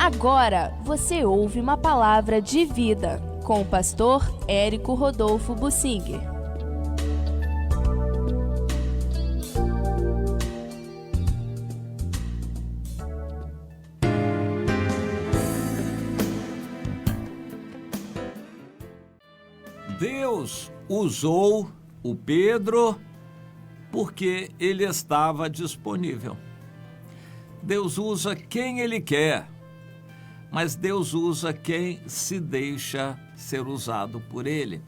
Agora você ouve uma palavra de vida com o pastor Érico Rodolfo Bussinger. Deus usou o Pedro porque ele estava disponível. Deus usa quem ele quer, mas Deus usa quem se deixa ser usado por ele.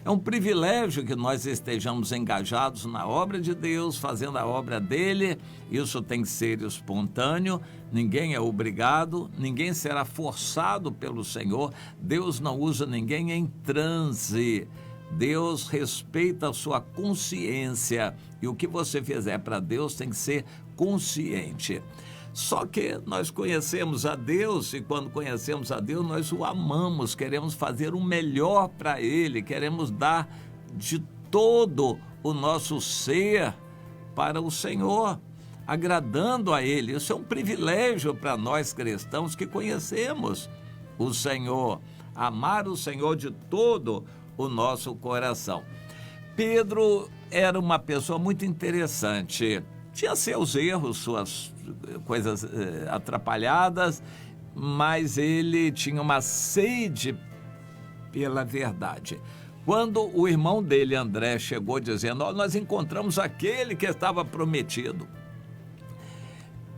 É um privilégio que nós estejamos engajados na obra de Deus, fazendo a obra dele. Isso tem que ser espontâneo, ninguém é obrigado, ninguém será forçado pelo Senhor. Deus não usa ninguém em transe. Deus respeita a sua consciência e o que você fizer para Deus tem que ser consciente. Só que nós conhecemos a Deus e quando conhecemos a Deus nós o amamos, queremos fazer o melhor para Ele, queremos dar de todo o nosso ser para o Senhor, agradando a Ele. Isso é um privilégio para nós cristãos que conhecemos o Senhor, amar o Senhor de todo o nosso coração. Pedro era uma pessoa muito interessante, tinha seus erros, suas coisas atrapalhadas, mas ele tinha uma sede pela verdade. Quando o irmão dele, André, chegou dizendo, nós encontramos aquele que estava prometido,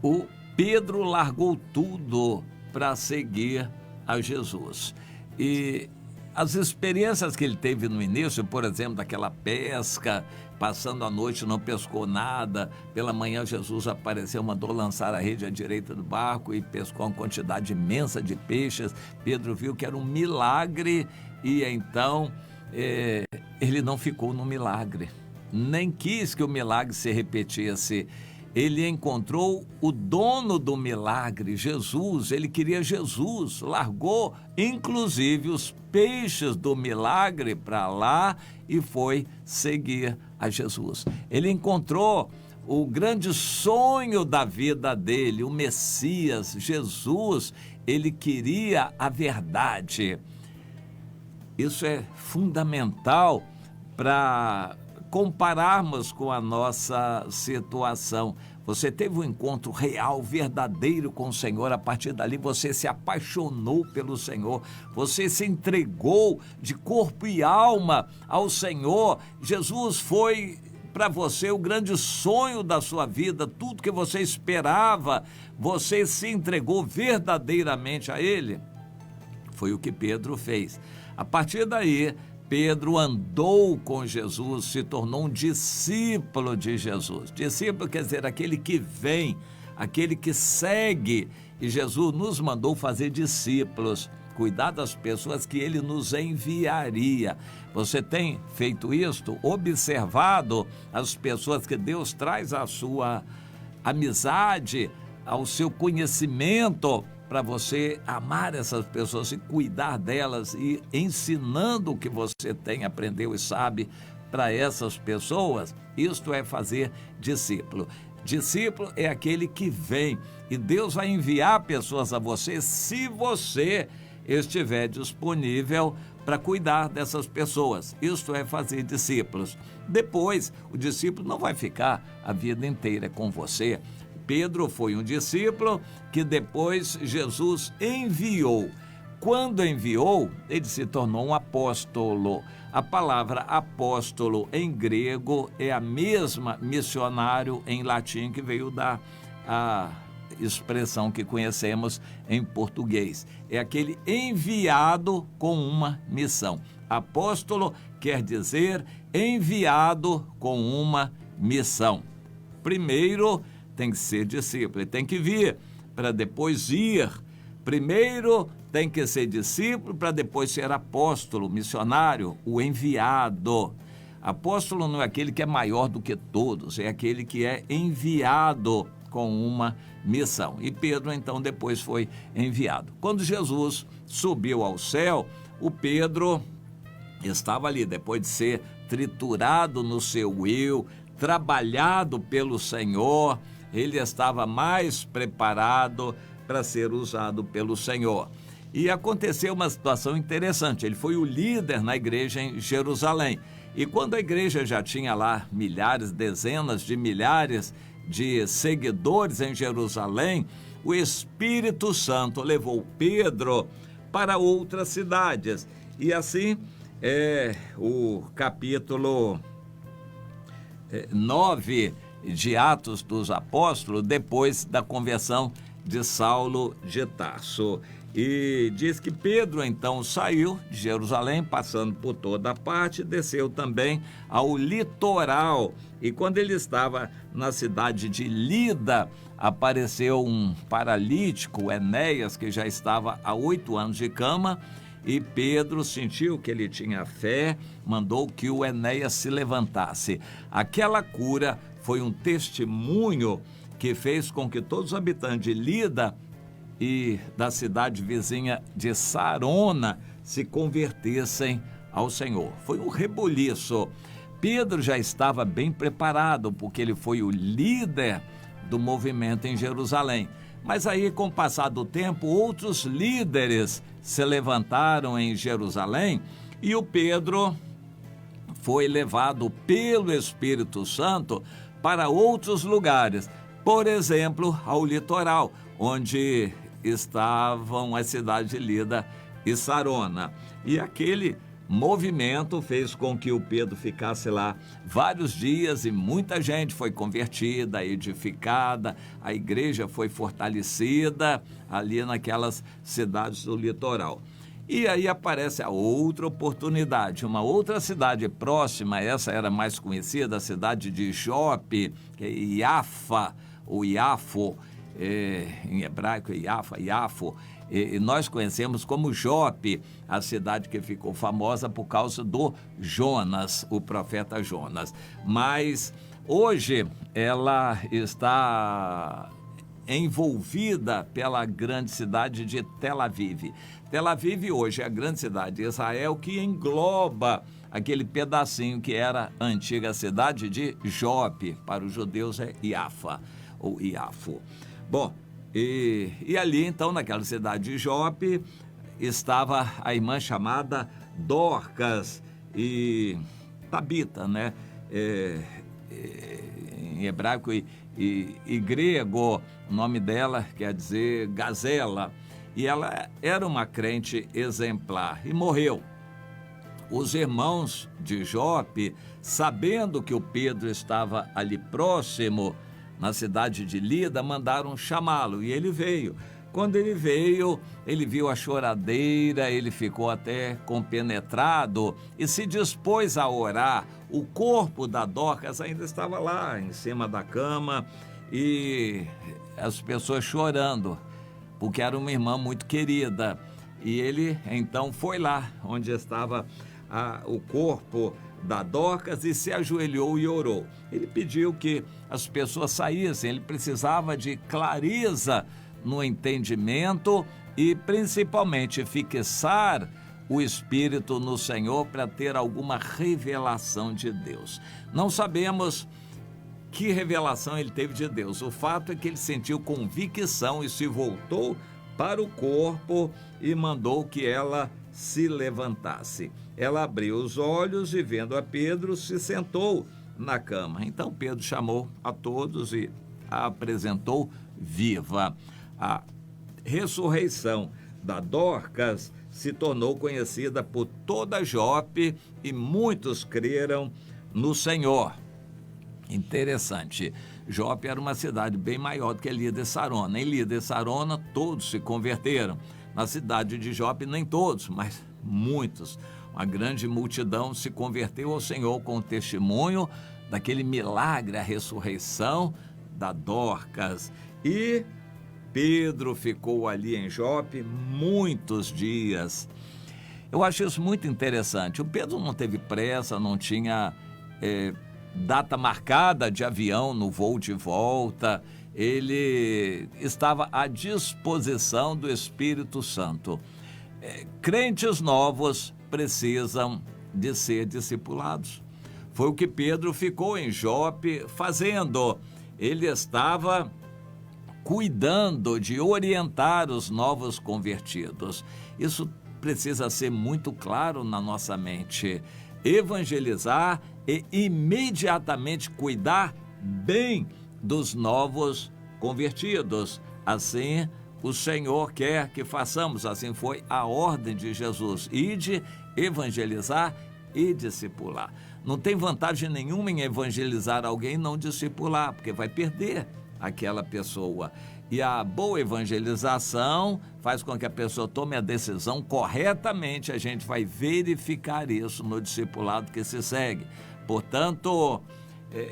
o Pedro largou tudo para seguir a Jesus. E as experiências que ele teve no início, por exemplo, daquela pesca, passando a noite não pescou nada, pela manhã Jesus apareceu, mandou lançar a rede à direita do barco e pescou uma quantidade imensa de peixes. Pedro viu que era um milagre e então ele não ficou no milagre, nem quis que o milagre se repetisse. Ele encontrou o dono do milagre, Jesus, ele queria Jesus, largou inclusive os peixes do milagre para lá e foi seguir a Jesus. Ele encontrou o grande sonho da vida dele, o Messias, Jesus, ele queria a verdade. Isso é fundamental para compararmos com a nossa situação. Você teve um encontro real, verdadeiro com o Senhor, a partir dali você se apaixonou pelo Senhor, você se entregou de corpo e alma ao Senhor. Jesus foi para você o grande sonho da sua vida, tudo que você esperava, você se entregou verdadeiramente a Ele. Foi o que Pedro fez. A partir daí, Pedro andou com Jesus, se tornou um discípulo de Jesus. Discípulo quer dizer aquele que vem, aquele que segue. E Jesus nos mandou fazer discípulos, cuidar das pessoas que Ele nos enviaria. Você tem feito isto? Observado as pessoas que Deus traz à sua amizade, ao seu conhecimento, para você amar essas pessoas e cuidar delas e ensinando o que você tem, aprendeu e sabe para essas pessoas. Isto é fazer discípulo. Discípulo é aquele que vem e Deus vai enviar pessoas a você se você estiver disponível para cuidar dessas pessoas. Isto é fazer discípulos. Depois, o discípulo não vai ficar a vida inteira com você. Pedro foi um discípulo que depois Jesus enviou. Quando enviou, ele se tornou um apóstolo. A palavra apóstolo em grego é a mesma missionário em latim que veio da expressão que conhecemos em português. É aquele enviado com uma missão. Apóstolo quer dizer enviado com uma missão. Primeiro, tem que ser discípulo, ele tem que vir para depois ir. Primeiro tem que ser discípulo para depois ser apóstolo, missionário, o enviado. Apóstolo não é aquele que é maior do que todos, é aquele que é enviado com uma missão. E Pedro então depois foi enviado. Quando Jesus subiu ao céu, o Pedro estava ali, depois de ser triturado no seu eu, trabalhado pelo Senhor, ele estava mais preparado para ser usado pelo Senhor. E aconteceu uma situação interessante, ele foi o líder na igreja em Jerusalém. E quando a igreja já tinha lá milhares, dezenas de milhares de seguidores em Jerusalém, o Espírito Santo levou Pedro para outras cidades. E assim, o capítulo 9 de Atos dos Apóstolos, depois da conversão de Saulo de Tarso. E diz que Pedro então saiu de Jerusalém, passando por toda a parte, desceu também ao litoral. E quando ele estava na cidade de Lida, apareceu um paralítico, Enéas, que já estava há 8 anos de cama, e Pedro sentiu que ele tinha fé, mandou que o Enéas se levantasse. Aquela cura foi um testemunho que fez com que todos os habitantes de Lida e da cidade vizinha de Sarona se convertessem ao Senhor. Foi um rebuliço. Pedro já estava bem preparado, porque ele foi o líder do movimento em Jerusalém. Mas aí, com o passar do tempo, outros líderes se levantaram em Jerusalém e o Pedro foi levado pelo Espírito Santo para outros lugares. Por exemplo, ao litoral, onde estavam as cidades de Lida e Sarona. E aquele movimento fez com que o Pedro ficasse lá vários dias e muita gente foi convertida, edificada, a igreja foi fortalecida ali naquelas cidades do litoral. E aí aparece a outra oportunidade, uma outra cidade próxima, essa era mais conhecida, a cidade de Jope, que é Iafa, ou Iafo, em hebraico é Iafo, e nós conhecemos como Jope, a cidade que ficou famosa por causa do Jonas, o profeta Jonas. Mas hoje ela está envolvida pela grande cidade de Tel Aviv. Tel Aviv hoje é a grande cidade de Israel que engloba aquele pedacinho que era a antiga cidade de Jope. Para os judeus é Iafa ou Iafo. Bom, e ali então naquela cidade de Jope estava a irmã chamada Dorcas e Tabita, né? Em hebraico e grego, o nome dela quer dizer gazela. E ela era uma crente exemplar e morreu. Os irmãos de Jope, sabendo que o Pedro estava ali próximo, na cidade de Lida, mandaram chamá-lo e ele veio. Quando ele veio, ele viu a choradeira, ele ficou até compenetrado e se dispôs a orar. O corpo da Dorcas ainda estava lá, em cima da cama, e as pessoas chorando, porque era uma irmã muito querida. E ele, então, foi lá onde estava o corpo da Dorcas e se ajoelhou e orou. Ele pediu que as pessoas saíssem, ele precisava de clareza no entendimento e principalmente fixar o Espírito no Senhor para ter alguma revelação de Deus. Não sabemos que revelação ele teve de Deus. O fato é que ele sentiu convicção e se voltou para o corpo e mandou que ela se levantasse. Ela abriu os olhos e, vendo a Pedro, se sentou na cama. Então Pedro chamou a todos e a apresentou viva. A ressurreição da Dorcas se tornou conhecida por toda Jope e muitos creram no Senhor. Interessante. Jope era uma cidade bem maior do que Lida e Sarona. Em Lida e Sarona, todos se converteram. Na cidade de Jope, nem todos, mas muitos. Uma grande multidão se converteu ao Senhor com o testemunho daquele milagre, a ressurreição da Dorcas. E Pedro ficou ali em Jope muitos dias. Eu acho isso muito interessante. O Pedro não teve pressa, não tinha data marcada de avião no voo de volta. Ele estava à disposição do Espírito Santo. Crentes novos precisam de ser discipulados. Foi o que Pedro ficou em Jope fazendo. Ele estava cuidando de orientar os novos convertidos. Isso precisa ser muito claro na nossa mente. Evangelizar e imediatamente cuidar bem dos novos convertidos. Assim, o Senhor quer que façamos, assim foi a ordem de Jesus: ide, evangelizar e discipular. Não tem vantagem nenhuma em evangelizar alguém e não discipular, porque vai perder aquela pessoa. E a boa evangelização faz com que a pessoa tome a decisão corretamente. A gente vai verificar isso no discipulado que se segue. Portanto,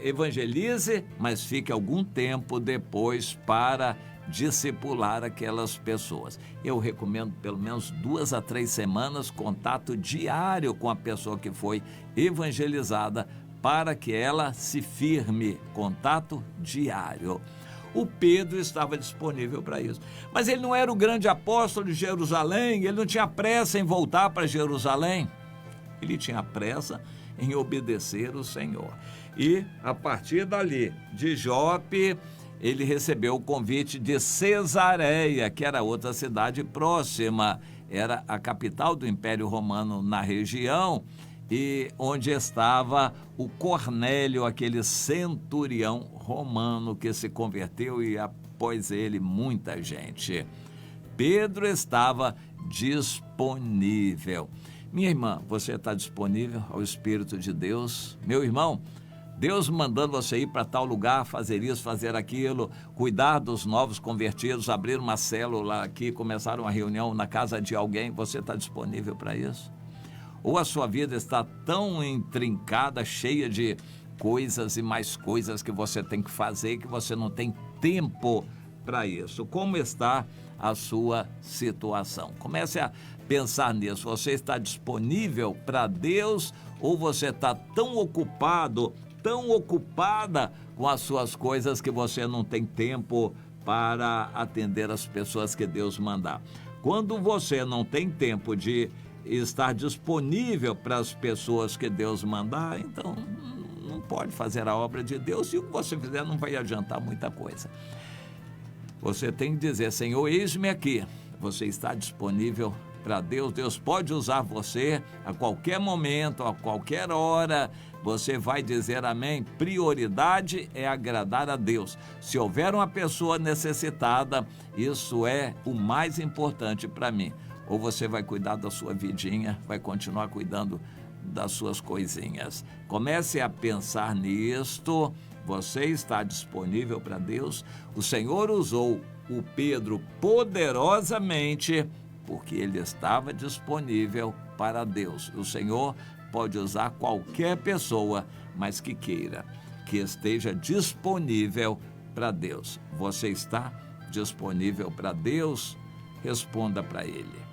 evangelize, mas fique algum tempo depois para discipular aquelas pessoas. Eu recomendo pelo menos 2 a 3 semanas contato diário com a pessoa que foi evangelizada para que ela se firme. Contato diário. O Pedro estava disponível para isso. Mas ele não era o grande apóstolo de Jerusalém, ele não tinha pressa em voltar para Jerusalém. Ele tinha pressa em obedecer o Senhor. E, a partir dali, de Jope, ele recebeu o convite de Cesareia, que era outra cidade próxima. Era a capital do Império Romano na região, e onde estava o Cornélio, aquele centurião romano que se converteu, e após ele muita gente. Pedro estava disponível. Minha irmã, você está disponível ao Espírito de Deus? Meu irmão, Deus mandando você ir para tal lugar, fazer isso, fazer aquilo, cuidar dos novos convertidos, abrir uma célula aqui, começar uma reunião na casa de alguém, você está disponível para isso? Ou a sua vida está tão intrincada, cheia de coisas e mais coisas que você tem que fazer, que você não tem tempo para isso? Como está a sua situação? Comece a pensar nisso. Você está disponível para Deus ou você está tão ocupado, tão ocupada com as suas coisas que você não tem tempo para atender as pessoas que Deus mandar? Quando você não tem tempo de estar disponível para as pessoas que Deus mandar, então não pode fazer a obra de Deus, e o que você fizer não vai adiantar muita coisa. Você tem que dizer: Senhor, eis-me aqui. Você está disponível para Deus? Deus pode usar você a qualquer momento, a qualquer hora. Você vai dizer amém. Prioridade é agradar a Deus. Se houver uma pessoa necessitada, isso é o mais importante para mim. Ou você vai cuidar da sua vidinha, vai continuar cuidando das suas coisinhas. Comece a pensar nisto. Você está disponível para Deus? O Senhor usou o Pedro poderosamente porque ele estava disponível para Deus. O Senhor pode usar qualquer pessoa, mas que queira, que esteja disponível para Deus. Você está disponível para Deus? Responda para Ele.